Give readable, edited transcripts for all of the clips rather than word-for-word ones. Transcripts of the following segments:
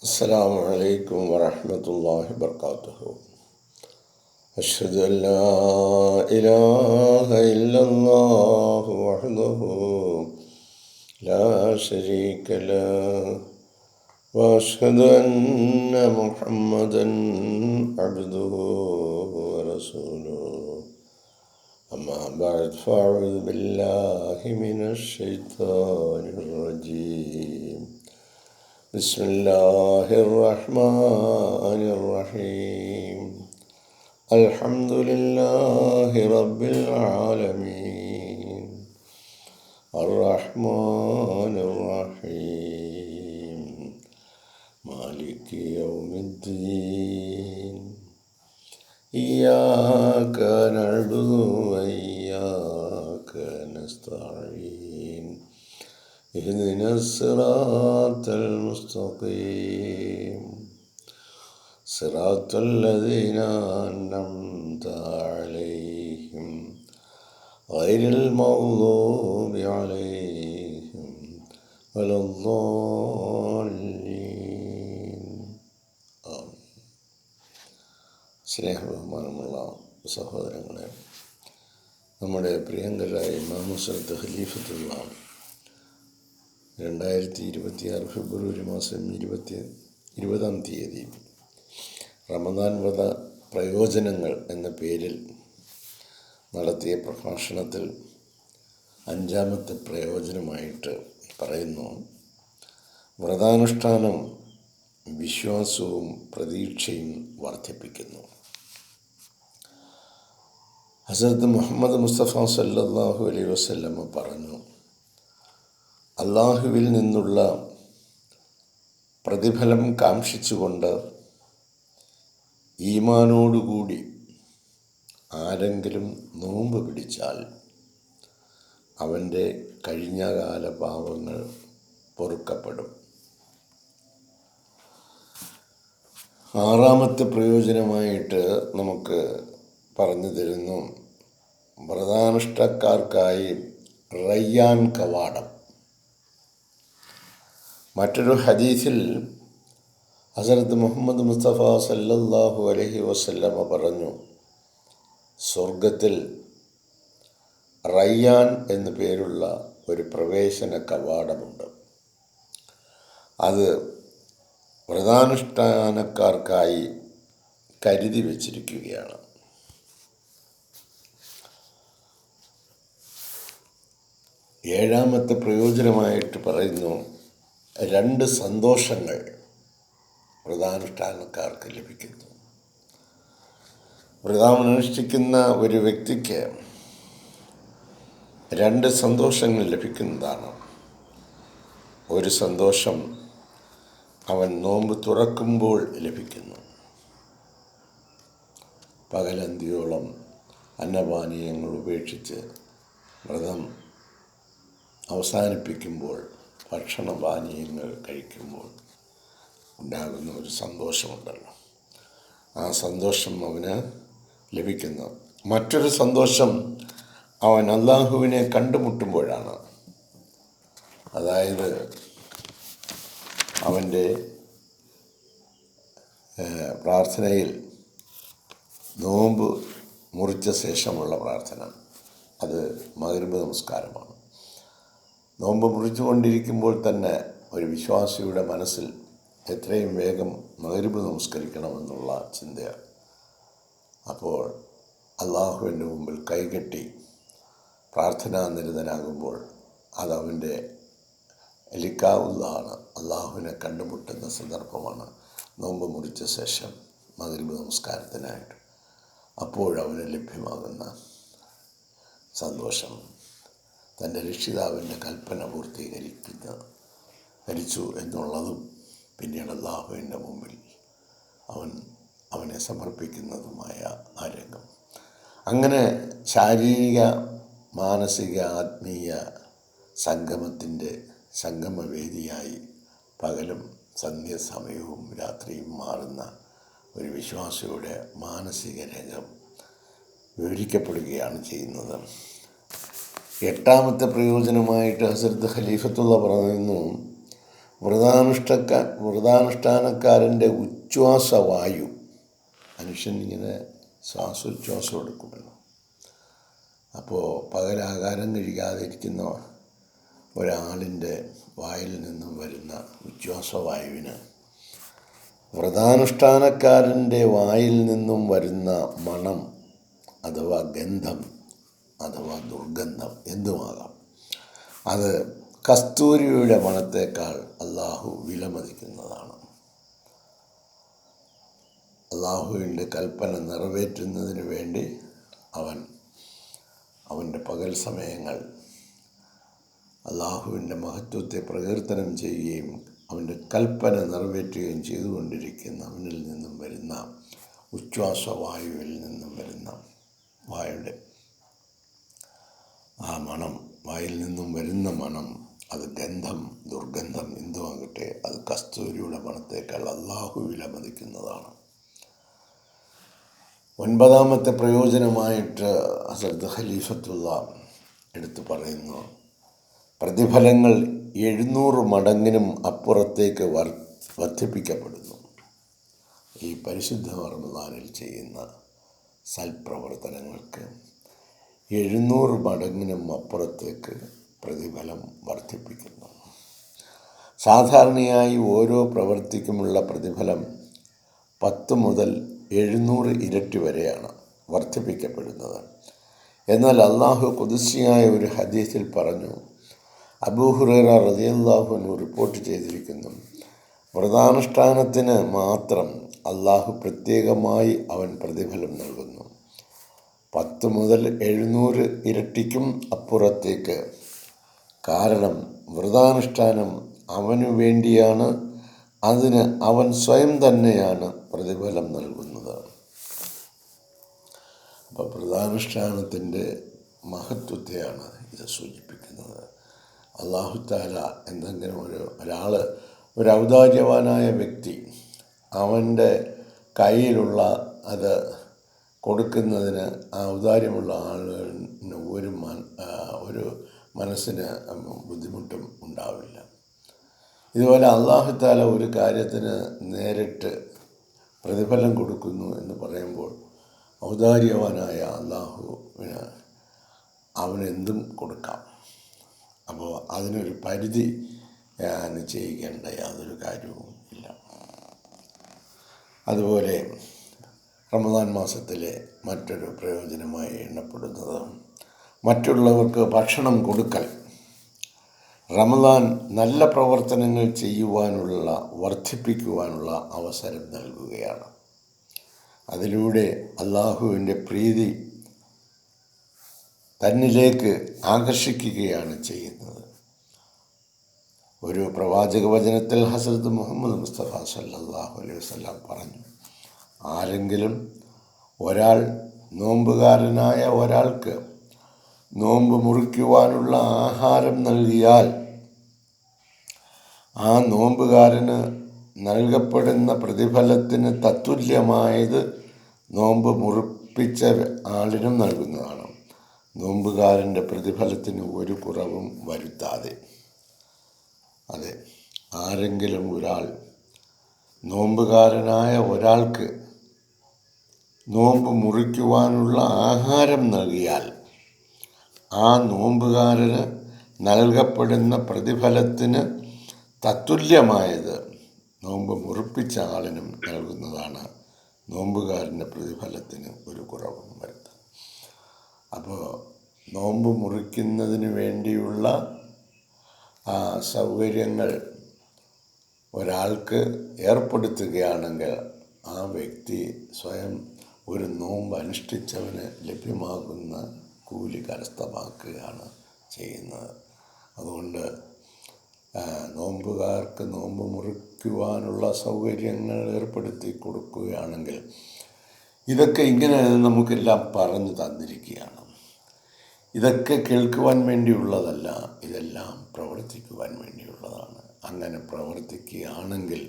السلام عليكم ورحمة الله وبركاته. أشهد أن لا إله إلا الله وحده لا شريك له وأشهد أن محمدا عبده ورسوله. أما بعد فأعوذ بالله من الشيطان الرجيم. بسم الله الرحمن الرحيم. الحمد لله رب العالمين الرحمن الرحيم مالك يوم الدين إياك نعبد وإياك نستعين اهدنا الصراط المستقيم صراط الذين أنعمت عليهم غير المغضوب عليهم ولا الضالين. സ്നേഹബഹുമാനമുള്ള സഹോദരങ്ങളെ, നമ്മുടെ പ്രിയങ്കരായ ഇമാം ഹസ്രത്ത് ഖലീഫത്തുള്ള 2026 ഫെബ്രുവരി മാസം 20-ാം തീയതി റമദാൻ വ്രത പ്രയോജനങ്ങൾ എന്ന പേരിൽ നടത്തിയ പ്രഭാഷണത്തിൽ 5-ാമത്തെ പ്രയോജനമായിട്ട് പറയുന്നു: വ്രതാനുഷ്ഠാനം വിശ്വാസവും പ്രതീക്ഷയും വർദ്ധിപ്പിക്കുന്നു. ഹസ്രത്ത് മുഹമ്മദ് മുസ്തഫ സല്ലല്ലാഹു അലൈഹി വസല്ലമ പറഞ്ഞു, അള്ളാഹുവിൽ നിന്നുള്ള പ്രതിഫലം കാംക്ഷിച്ചുകൊണ്ട് ഈമാനോടുകൂടി ആരെങ്കിലും നോമ്പ് പിടിച്ചാൽ അവൻ്റെ കഴിഞ്ഞകാല പാപങ്ങൾ പൊറുക്കപ്പെടും. 6-ാമത്തെ പ്രയോജനമായിട്ട് നമുക്ക് പറഞ്ഞു തരുന്നു: വ്രതാനുഷ്ഠക്കാർക്കായി റയ്യാൻ കവാടം. മറ്റൊരു ഹദീസിൽ ഹസ്രത്ത് മുഹമ്മദ് മുസ്തഫ സല്ലല്ലാഹു അലൈഹി വസല്ലമ പറഞ്ഞു, സ്വർഗത്തിൽ റയ്യാൻ എന്നു പേരുള്ള ഒരു പ്രവേശന കവാടമുണ്ട്. അത് വ്രതാനുഷ്ഠാനക്കാർക്കായി കരുതി വച്ചിരിക്കുകയാണ്. ഏഴാമത്തെ പ്രയോജനമായിട്ട് പറയുന്നു: 2 സന്തോഷങ്ങൾ വ്രതാനുഷ്ഠാനക്കാർക്ക് ലഭിക്കുന്നു. വ്രതാനുഷ്ഠിക്കുന്ന ഒരു വ്യക്തിക്ക് 2 സന്തോഷങ്ങൾ ലഭിക്കുന്നതാണ്. ഒരു സന്തോഷം അവൻ നോമ്പ് തുറക്കുമ്പോൾ ലഭിക്കുന്നു. പകലന്തിയോളം അന്നപാനീയങ്ങൾ ഉപേക്ഷിച്ച് വ്രതം അവസാനിപ്പിക്കുമ്പോൾ, ഭക്ഷണപാനീയങ്ങൾ കഴിക്കുമ്പോൾ ഉണ്ടാകുന്ന ഒരു സന്തോഷമുണ്ടല്ലോ, ആ സന്തോഷം അവന് ലഭിക്കുന്നു. മറ്റൊരു സന്തോഷം അവൻ അള്ളാഹുവിനെ കണ്ടുമുട്ടുമ്പോഴാണ്. അതായത് അവൻ്റെ പ്രാർത്ഥനയിൽ നോമ്പ് മുറിച്ച ശേഷമുള്ള പ്രാർത്ഥന, അത് മഗ്‌രിബ് നമസ്കാരമാണ്. നോമ്പ് മുറിച്ചുകൊണ്ടിരിക്കുമ്പോൾ തന്നെ ഒരു വിശ്വാസിയുടെ മനസ്സിൽ എത്രയും വേഗം മഗ്‌രിബ് നമസ്കരിക്കണമെന്നുള്ള ചിന്തയാണ്. അപ്പോൾ അള്ളാഹുവിൻ്റെ മുമ്പിൽ കൈകെട്ടി പ്രാർത്ഥനാനിരതനാകുമ്പോൾ അതവൻ്റെ ലിഖാഉള്ളതാണ്, അള്ളാഹുവിനെ കണ്ടുമുട്ടുന്ന സന്ദർഭമാണ് നോമ്പ് മുറിച്ച ശേഷം മഗ്‌രിബ് നമസ്കാരത്തിനായിട്ട്. അപ്പോഴവന് ലഭ്യമാകുന്ന സന്തോഷം തൻ്റെ രക്ഷിതാവിൻ്റെ കൽപ്പന പൂർത്തീകരിച്ചു എന്നുള്ളതും, പിന്നീട് അള്ളാഹുവിൻ്റെ മുമ്പിൽ അവനെ സമർപ്പിക്കുന്നതുമായ ആ രംഗം. അങ്ങനെ ശാരീരിക, മാനസിക, ആത്മീയ സംഗമത്തിൻ്റെ സംഗമവേദിയായി പകലും സന്ധ്യാസമയവും രാത്രിയും മാറുന്ന ഒരു വിശ്വാസിയുടെ മാനസിക രംഗം വിവരിക്കപ്പെടുകയാണ് ചെയ്യുന്നത്. 8-ാമത്തെ പ്രയോജനമായിട്ട് ഹസ്രത്ത് ഖലീഫത്തുള്ള പറയുന്നു: വ്രതാനുഷ്ഠാനക്കാരൻ്റെ ഉച്ഛ്വാസവായു, മനുഷ്യൻ ഇങ്ങനെ ശ്വാസോച്ഛ്വാസം എടുക്കുമല്ലോ. അപ്പോൾ പകലാഹാരം കഴിക്കാതിരിക്കുന്ന ഒരാളിൻ്റെ വായിൽ നിന്നും വരുന്ന ഉച്ഛ്വാസവായുവിന് വ്രതാനുഷ്ഠാനക്കാരൻ്റെ വായിൽ നിന്നും വരുന്ന മണം അഥവാ ഗന്ധം അഥവാ ദുർഗന്ധം എന്തുമാകാം, അത് കസ്തൂരിയുടെ മണത്തേക്കാൾ അള്ളാഹു വിലമതിക്കുന്നതാണ്. അള്ളാഹുവിൻ്റെ കൽപ്പന നിറവേറ്റുന്നതിന് വേണ്ടി അവൻ്റെ പകൽ സമയങ്ങൾ അള്ളാഹുവിൻ്റെ മഹത്വത്തെ പ്രകീർത്തനം ചെയ്യുകയും അവൻ്റെ കൽപ്പന നിറവേറ്റുകയും ചെയ്തുകൊണ്ടിരിക്കുന്ന അവനിൽ നിന്നും വരുന്ന ഉച്ഛ്വാസവായുവിൽ നിന്നും വരുന്ന വായുടെ ആ മണം, വായിൽ നിന്നും വരുന്ന മണം, അത് ഗന്ധം ദുർഗന്ധം എന്തുമാകട്ടെ, അത് കസ്തൂരിയുടെ മണത്തേക്കാൾ അള്ളാഹു വിലമതിക്കുന്നതാണ്. 9ാമത്തെ പ്രയോജനമായിട്ട് ഹസ്രത്ത് ഖലീഫത്തുള്ള എടുത്തു പറയുന്നു, പ്രതിഫലങ്ങൾ 700 മടങ്ങിനും അപ്പുറത്തേക്ക് വർദ്ധിപ്പിക്കപ്പെടുന്നു. ഈ പരിശുദ്ധ റമദാനിൽ ചെയ്യുന്ന സൽപ്രവർത്തനങ്ങൾക്ക് 700 മടങ്ങിനും അപ്പുറത്തേക്ക് പ്രതിഫലം വർദ്ധിപ്പിക്കുന്നു. സാധാരണയായി ഓരോ പ്രവൃത്തിക്കുമുള്ള പ്രതിഫലം 10 മുതൽ 700 ഇരട്ടി വരെയാണ് വർദ്ധിപ്പിക്കപ്പെടുന്നത്. എന്നാൽ അള്ളാഹു ഖുദ്സിയായ ഒരു ഹദീസിൽ പറഞ്ഞു, അബൂ ഹുറൈറ റളിയല്ലാഹു അൻഹു റിപ്പോർട്ട് ചെയ്തിരിക്കുന്നു, വ്രതാനുഷ്ഠാനത്തിന് മാത്രം അള്ളാഹു പ്രത്യേകമായി അവൻ പ്രതിഫലം നൽകുന്നു. 10 മുതൽ 700 ഇരട്ടിക്കും അപ്പുറത്തേക്ക്. കാരണം വ്രതാനുഷ്ഠാനം അവനു വേണ്ടിയാണ്, അതിന് അവൻ സ്വയം തന്നെയാണ് പ്രതിഫലം നൽകുന്നത്. അപ്പോൾ വ്രതാനുഷ്ഠാനത്തിൻ്റെ മഹത്വത്തെയാണ് ഇത് സൂചിപ്പിക്കുന്നത്. അല്ലാഹു തആല എന്തെങ്കിലും ഒരു ഔദാര്യവാനായ വ്യക്തി അവൻ്റെ കയ്യിലുള്ള അത് കൊടുക്കുന്നതിന് ആ ഔദാര്യമുള്ള ആളുകളിന് ഒരു മനസ്സിന് ബുദ്ധിമുട്ടും ഉണ്ടാവില്ല. ഇതുപോലെ അല്ലാഹു തആല ഒരു കാര്യത്തിന് നേരിട്ട് പ്രതിഫലം കൊടുക്കുന്നു എന്ന് പറയുമ്പോൾ ഔദാര്യവാനായ അല്ലാഹുവിന് അവനെന്തും കൊടുക്കാം. അപ്പോൾ അതിനൊരു പരിധി നിശ്ചയിക്കേണ്ട യാതൊരു കാര്യവും ഇല്ല. അതുപോലെ റമദാൻ മാസത്തിലെ മറ്റൊരു പ്രയോജനമായി എണ്ണപ്പെടുന്നത് മറ്റുള്ളവർക്ക് ഭക്ഷണം കൊടുക്കൽ. റമദാൻ നല്ല പ്രവർത്തനങ്ങൾ വർദ്ധിപ്പിക്കുവാനുള്ള അവസരം നൽകുകയാണ്. അതിലൂടെ അള്ളാഹുവിൻ്റെ പ്രീതി തന്നിലേക്ക് ആകർഷിക്കുകയാണ് ചെയ്യുന്നത്. ഒരു പ്രവാചക വചനത്തിൽ ഹസ്രത്ത് മുഹമ്മദ് മുസ്തഫ സല്ലല്ലാഹു അലൈഹി വസല്ലം പറഞ്ഞു, ആരെങ്കിലും നോമ്പുകാരനായ ഒരാൾക്ക് നോമ്പ് മുറിക്കുവാനുള്ള ആഹാരം നൽകിയാൽ ആ നോമ്പുകാരന് നൽകപ്പെടുന്ന പ്രതിഫലത്തിന് തത്തുല്യമായത് നോമ്പ് മുറിപ്പിച്ച ആളിനും നൽകുന്നതാണ്, നോമ്പുകാരൻ്റെ പ്രതിഫലത്തിന് ഒരു കുറവും വരുത്താതെ. അതെ, ആരെങ്കിലും നോമ്പുകാരനായ ഒരാൾക്ക് നോമ്പ് മുറിക്കുവാനുള്ള ആഹാരം നൽകിയാൽ ആ നോമ്പുകാരന് നൽകപ്പെടുന്ന പ്രതിഫലത്തിന് തത്തുല്യമായത് നോമ്പ് മുറിപ്പിച്ച ആളിനും നൽകുന്നതാണ്, നോമ്പുകാരൻ്റെ പ്രതിഫലത്തിന് ഒരു കുറവും വരുത്തും. അപ്പോൾ നോമ്പ് മുറിക്കുന്നതിന് വേണ്ടിയുള്ള സൗകര്യങ്ങൾ ഒരാൾക്ക് ഏർപ്പെടുത്തുകയാണെങ്കിൽ ആ വ്യക്തി സ്വയം ഒരു നോമ്പ് അനുഷ്ഠിച്ചവന് ലഭ്യമാകുന്ന കൂലി കരസ്ഥമാക്കുകയാണ് ചെയ്യുന്നത്. അതുകൊണ്ട് നോമ്പുകാർക്ക് നോമ്പ് മുറിക്കുവാനുള്ള സൗകര്യങ്ങൾ ഏർപ്പെടുത്തി കൊടുക്കുകയാണെങ്കിൽ, ഇതൊക്കെ ഇങ്ങനെ നമുക്കെല്ലാം പറഞ്ഞു തന്നിരിക്കുകയാണ്. ഇതൊക്കെ കേൾക്കുവാൻ വേണ്ടിയുള്ളതല്ല, ഇതെല്ലാം പ്രവർത്തിക്കുവാൻ വേണ്ടിയുള്ളതാണ്. അങ്ങനെ പ്രവർത്തിക്കുകയാണെങ്കിൽ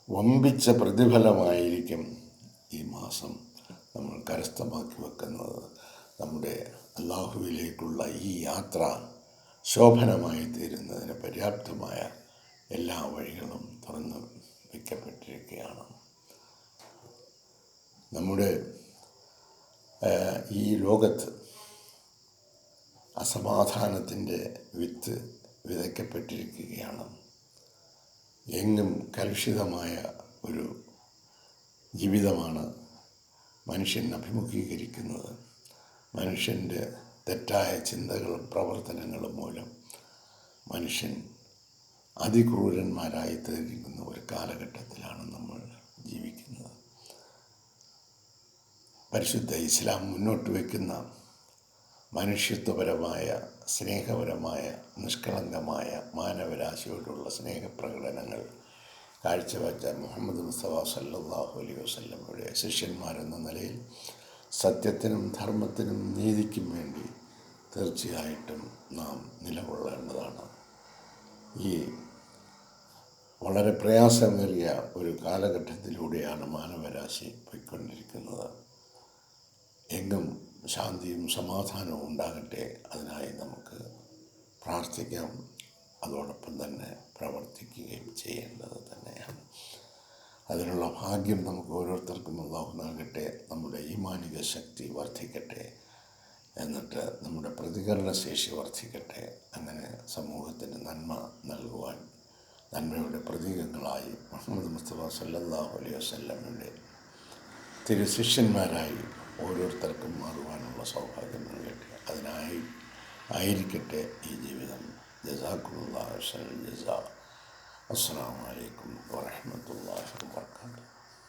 വമ്പിച്ച പ്രതിഫലമായിരിക്കും ഈ മാസം നമ്മൾ കരസ്ഥമാക്കി വെക്കുന്നത്. നമ്മുടെ അല്ലാഹുവിലേക്കുള്ള ഈ യാത്ര ശോഭനമായി തീരുന്നതിന് പര്യാപ്തമായ എല്ലാ വഴികളും തുറന്ന് വയ്ക്കപ്പെട്ടിരിക്കുകയാണ്. നമ്മുടെ ഈ ലോകത്ത് അസമാധാനത്തിൻ്റെ വിത്ത് വിതയ്ക്കപ്പെട്ടിരിക്കുകയാണ്. എങ്ങും കലുഷിതമായ ഒരു ജീവിതമാണ് മനുഷ്യൻ അഭിമുഖീകരിക്കുന്നത്. മനുഷ്യൻ്റെ തെറ്റായ ചിന്തകളും പ്രവർത്തനങ്ങളും മൂലം മനുഷ്യൻ അതിക്രൂരന്മാരായി തീർക്കുന്ന ഒരു കാലഘട്ടത്തിലാണ് നമ്മൾ ജീവിക്കുന്നത്. പരിശുദ്ധ ഇസ്ലാം മുന്നോട്ട് വയ്ക്കുന്ന മനുഷ്യത്വപരമായ, സ്നേഹപരമായ, നിഷ്കളങ്കമായ മാനവരാശിയോടുള്ള സ്നേഹപ്രകടനങ്ങൾ കാഴ്ചവെച്ച മുഹമ്മദ് മുസ്തഫ സല്ലല്ലാഹു അലൈഹി വസല്ലമയുടെ ശിഷ്യന്മാരെന്ന നിലയിൽ സത്യത്തിനും ധർമ്മത്തിനും നീതിക്കും വേണ്ടി തീർച്ചയായിട്ടും നാം നിലകൊള്ളേണ്ടതാണ്. ഈ വളരെ പ്രയാസമേറിയ ഒരു കാലഘട്ടത്തിലൂടെയാണ് മാനവരാശി പോയിക്കൊണ്ടിരിക്കുന്നത്. എങ്ങും ശാന്തിയും സമാധാനവും ഉണ്ടാകട്ടെ. അതിനായി നമുക്ക് പ്രാർത്ഥിക്കാം, അതോടൊപ്പം തന്നെ പ്രവർത്തിക്കുകയും ചെയ്യേണ്ടത് തന്നെയാണ്. അതിനുള്ള ഭാഗ്യം നമുക്ക് ഓരോരുത്തർക്കും അല്ലാഹു നൽകട്ടെ. നമ്മുടെ ഈമാനിക ശക്തി വർദ്ധിക്കട്ടെ, എന്നിട്ട് നമ്മുടെ പ്രതികരണശേഷി വർദ്ധിക്കട്ടെ. അങ്ങനെ സമൂഹത്തിന് നന്മ നൽകുവാൻ, നന്മയുടെ പ്രതീകങ്ങളായി മുഹമ്മദ് മുസ്തഫ സല്ലല്ലാഹു അലൈഹി വസല്ലമയുടെ തിരുശിഷ്യന്മാരായി ഓരോരുത്തർക്കും മാറുവാനുള്ള സൗഭാഗ്യം നൽകട്ടെ. അതിനായി ആയിരിക്കട്ടെ ഈ ജീവിതം. ജസാക്കുമുല്ലാഹു ഖൈറൽ ജസാ. അസ്സലാമു അലൈക്കും വറഹ്മത്തുള്ളാഹി വബറകാതുഹു.